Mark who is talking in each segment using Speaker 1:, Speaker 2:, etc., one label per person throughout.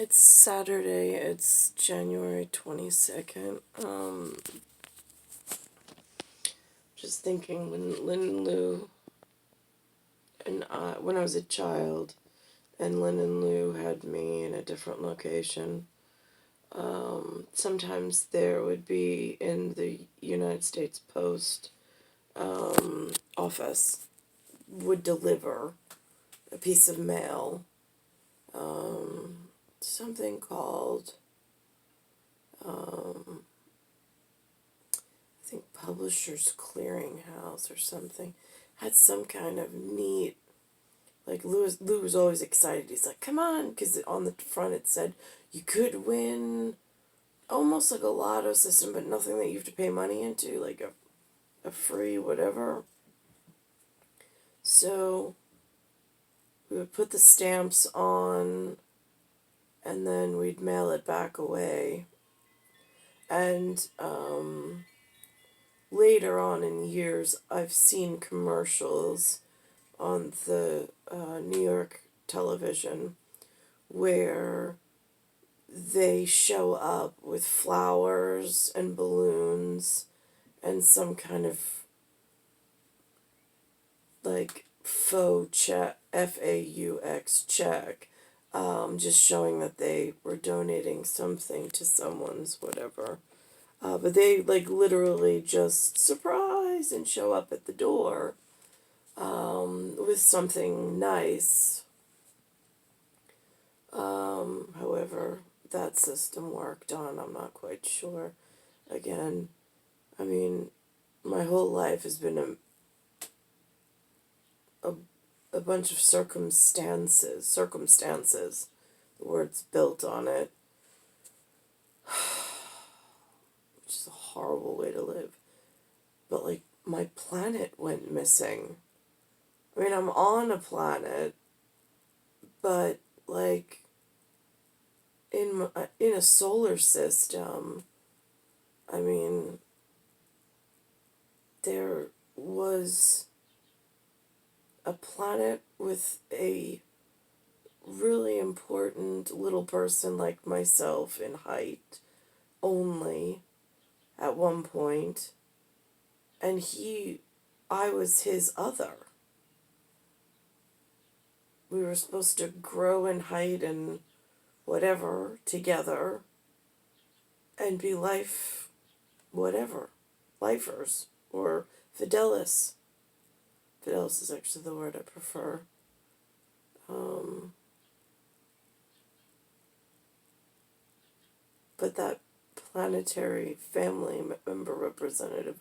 Speaker 1: It's Saturday. It's January 22nd. Just thinking when Lynn and Lou and when I was a child, and Lynn and Lou had me in a different location. Sometimes there would be in the United States Post office would deliver a piece of mail. Something called I think Publishers Clearinghouse or something, had some kind of neat, like Lou was always excited. He's like, come on, because on the front it said you could win almost like a lotto system, but nothing that you have to pay money into, like a free whatever. So we would put the stamps on, and then we'd mail it back away. And later on in years, I've seen commercials on the New York television where they show up with flowers and balloons and some kind of like faux check, FAUX check, just showing that they were donating something to someone's whatever. But they like literally just surprise and show up at the door with something nice. However, that system worked on, I'm not quite sure. Again, I mean, my whole life has been a bunch of circumstances, the word's built on it, which is a horrible way to live. But, like, my planet went missing. I mean, I'm on a planet, but, like, in a solar system, I mean, there was a planet with a really important little person like myself in height only at one point, and I was his other. We were supposed to grow in height and whatever together and be lifers, or Fidelis. Fidelis is actually the word I prefer. But that planetary family member representative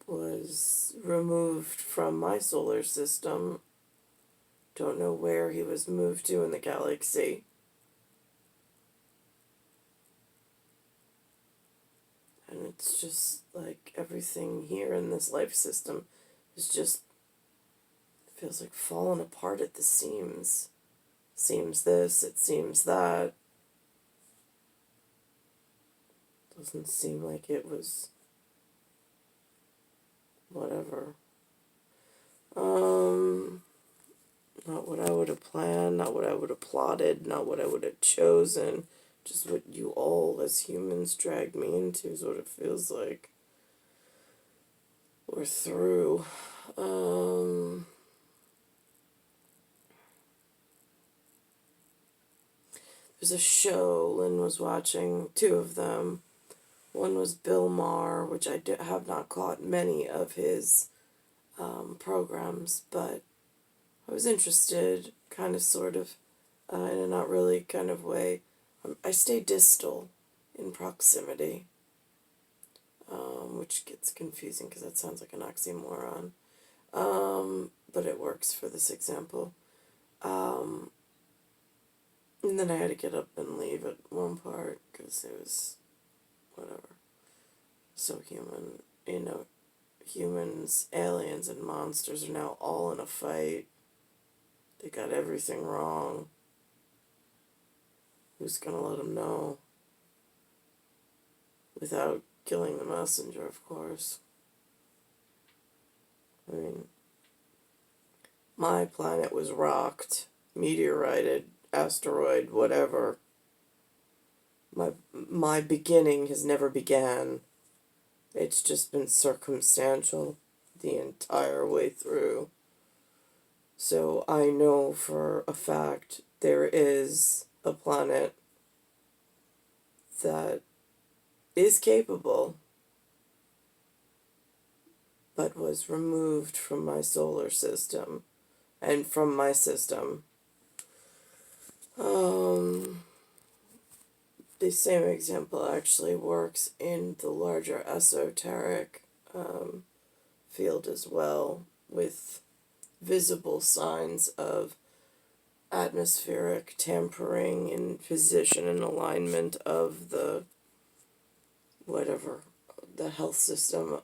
Speaker 1: was removed from my solar system. Don't know where he was moved to in the galaxy. And it's just like everything here in this life system is just, feels like falling apart at the seams. Seems this, it seems that. Doesn't seem like it was whatever. Not what I would have planned, not what I would have plotted, not what I would have chosen. Just what you all as humans dragged me into is what it feels like. We're through. There's a show Lynn was watching, two of them. One was Bill Maher, which I have not caught many of his programs, but I was interested, kind of, sort of, in a not really kind of way. I stay distal in proximity, which gets confusing because that sounds like an oxymoron, but it works for this example. And then I had to get up and leave at one part because it was whatever. So human, humans, aliens, and monsters are now all in a fight. They got everything wrong. Who's gonna let them know? Without killing the messenger, of course. I mean, my planet was rocked, meteorited, asteroid, whatever. My beginning has never began. It's just been circumstantial the entire way through. So I know for a fact there is a planet that is capable, but was removed from my solar system and from my system. The same example actually works in the larger esoteric field as well, with visible signs of atmospheric tampering and position and alignment of the whatever the health system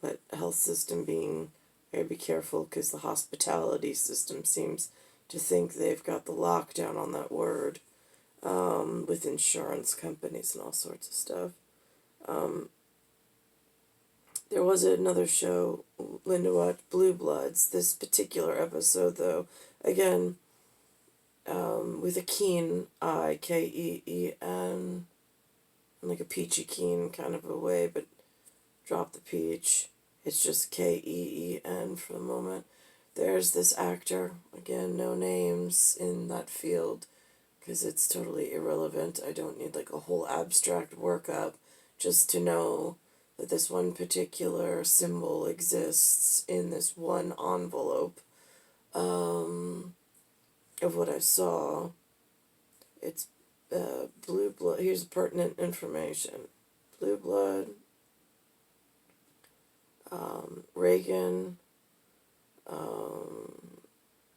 Speaker 1: but health system being, I gotta be careful because the hospitality system seems to think they've got the lockdown on that word, with insurance companies and all sorts of stuff. There was another show Linda watched, Blue Bloods. This particular episode, though, again, with a keen I, Keen, like a peachy keen kind of a way, but drop the peach. It's just Keen for the moment. There's this actor, again, no names in that field, because it's totally irrelevant. I don't need like a whole abstract workup just to know that this one particular symbol exists in this one envelope of what I saw. It's blue blood. Here's pertinent information. Blue blood, Reagan,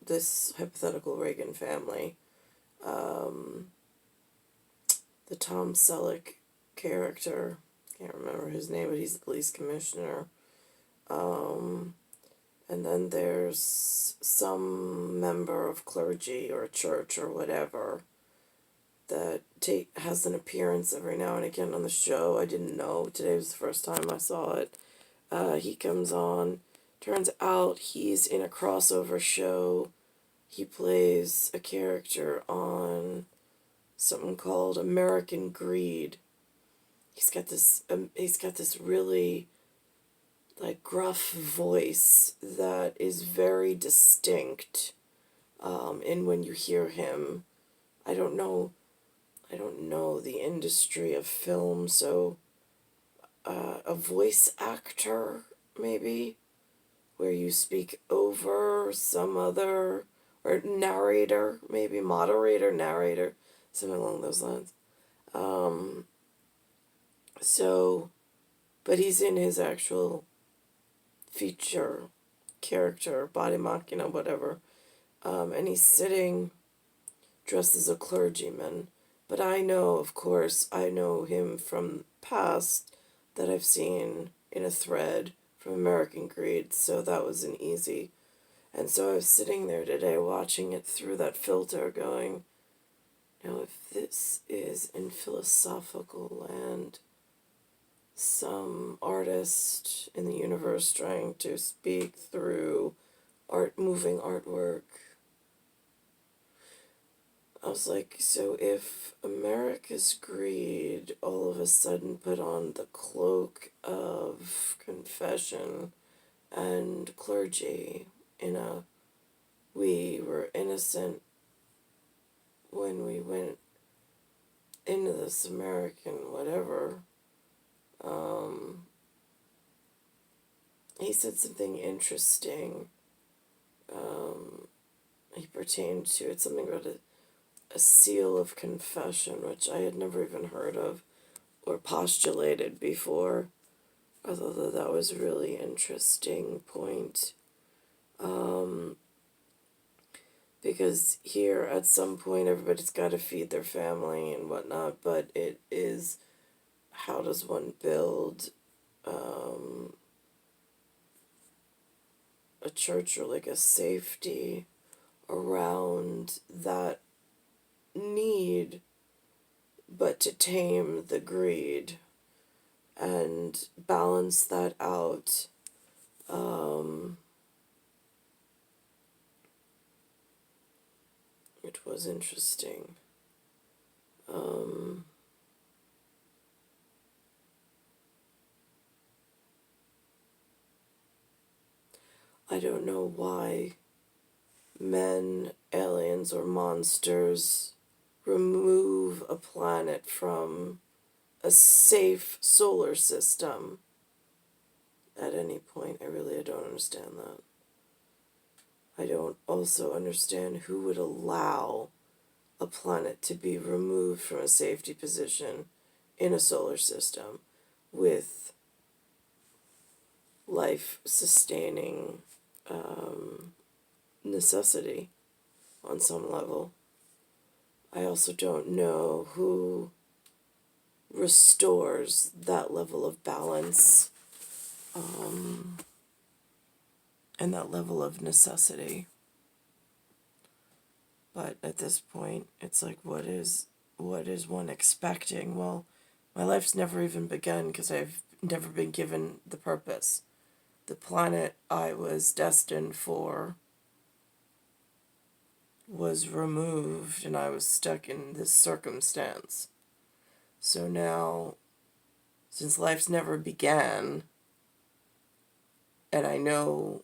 Speaker 1: this hypothetical Reagan family, the Tom Selleck character, can't remember his name, but he's the police commissioner. And then there's some member of clergy or church or whatever that has an appearance every now and again on the show. I didn't know. Today was the first time I saw it. He comes on. Turns out he's in a crossover show. He plays a character on something called American Greed. He's got this really like gruff voice that is very distinct. And when you hear him, I don't know the industry of film, so a voice actor maybe, where you speak over some other, or narrator, maybe moderator, narrator, something along those lines. So, but he's in his actual feature character, body mock, whatever. And he's sitting dressed as a clergyman. But I know, of course, I know him from past that I've seen in a thread from American Greed, so that was an easy. And so I was sitting there today watching it through that filter going, now if this is in philosophical land, some artist in the universe trying to speak through moving artwork, I was like, so if America's greed all of a sudden put on the cloak of confession and clergy we were innocent when we went into this American whatever, he said something interesting. He pertained to it, something about a seal of confession, which I had never even heard of or postulated before. I thought that was a really interesting point. Because here, at some point, everybody's got to feed their family and whatnot, but it is, how does one build a church or like a safety around that need, but to tame the greed and balance that out. It was interesting. I don't know why men, aliens, or monsters remove a planet from a safe solar system at any point. I don't understand that. I don't also understand who would allow a planet to be removed from a safety position in a solar system with life sustaining necessity on some level. I also don't know who restores that level of balance and that level of necessity. But at this point, it's like, what is one expecting? Well, my life's never even begun because I've never been given the purpose. The planet I was destined for was removed and I was stuck in this circumstance. So now, since life's never began, and I know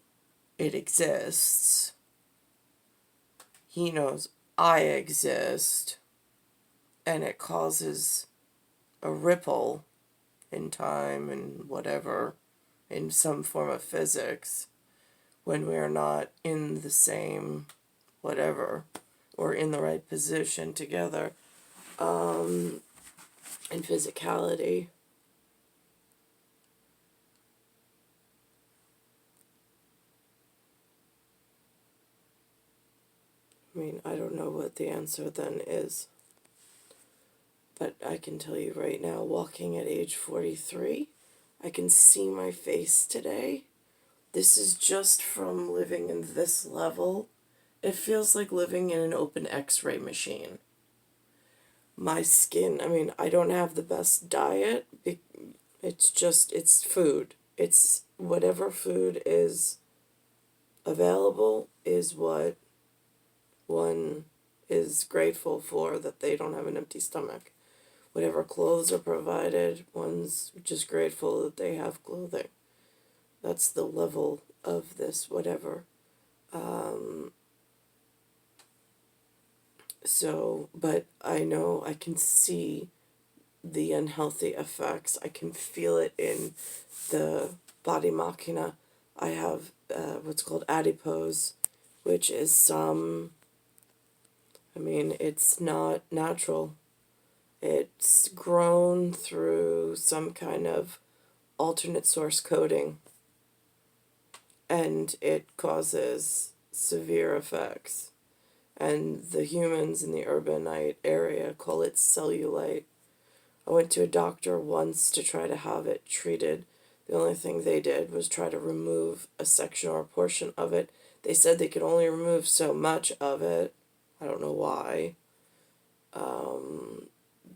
Speaker 1: it exists, he knows I exist, and it causes a ripple in time and whatever, in some form of physics, when we are not in the same whatever, or in the right position together, in physicality. I mean, I don't know what the answer then is. But I can tell you right now, walking at age 43, I can see my face today. This is just from living in this level. It feels like living in an open x-ray machine. My skin, I mean, I don't have the best diet. It's food. It's whatever food is available is what one is grateful for, that they don't have an empty stomach. Whatever clothes are provided, one's just grateful that they have clothing. That's the level of this whatever. But I know I can see the unhealthy effects. I can feel it in the body machina. I have what's called adipose, which is it's not natural. It's grown through some kind of alternate source coding, and it causes severe effects. And the humans in the urbanite area call it cellulite. I went to a doctor once to try to have it treated. The only thing they did was try to remove a section or a portion of it. They said they could only remove so much of it. I don't know why.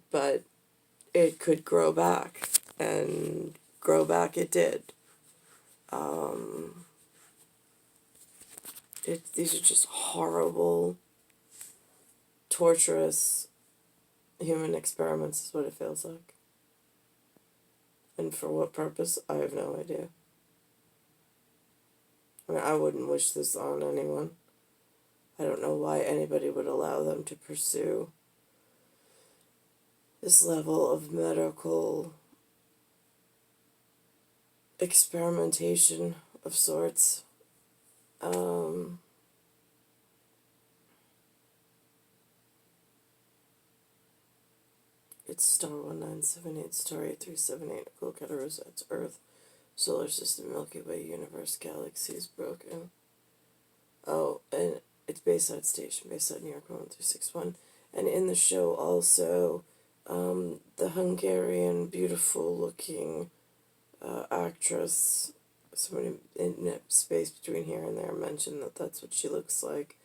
Speaker 1: But it could grow back. And grow back it did. These are just horrible, torturous human experiments is what it feels like. And for what purpose, I have no idea. I mean, I wouldn't wish this on anyone. I don't know why anybody would allow them to pursue this level of medical experimentation of sorts. It's star 1978, star 8378, Nicole, Cattaruzza, it's Earth, Solar System, Milky Way, Universe, Galaxies, Broken. Oh, and it's Bayside Station, Bayside, New York, 11361. And in the show also, the Hungarian beautiful looking actress, somebody in the space between here and there mentioned that that's what she looks like.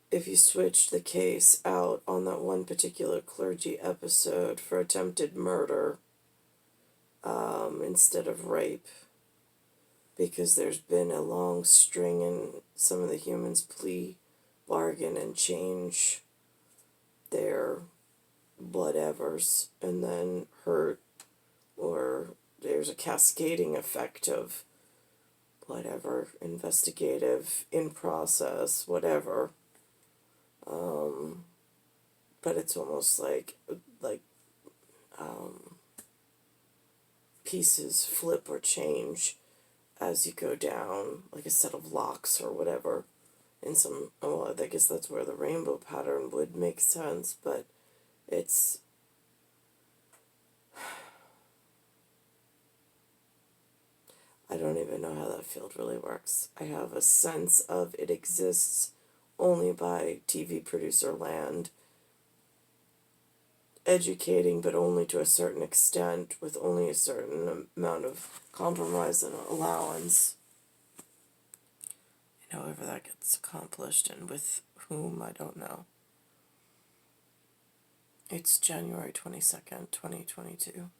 Speaker 1: If you switch the case out on that one particular clergy episode for attempted murder instead of rape, because there's been a long string in some of the humans' plea bargain and change their whatevers and then hurt, or there's a cascading effect of whatever, investigative, in process, whatever. But it's almost like pieces flip or change as you go down, like a set of locks or whatever. In some, well, I guess that's where the rainbow pattern would make sense, but it's, I don't even know how that field really works. I have a sense of it exists only by TV producer land, educating, but only to a certain extent, with only a certain amount of compromise and allowance. And however that gets accomplished and with whom, I don't know. It's January 22nd, 2022.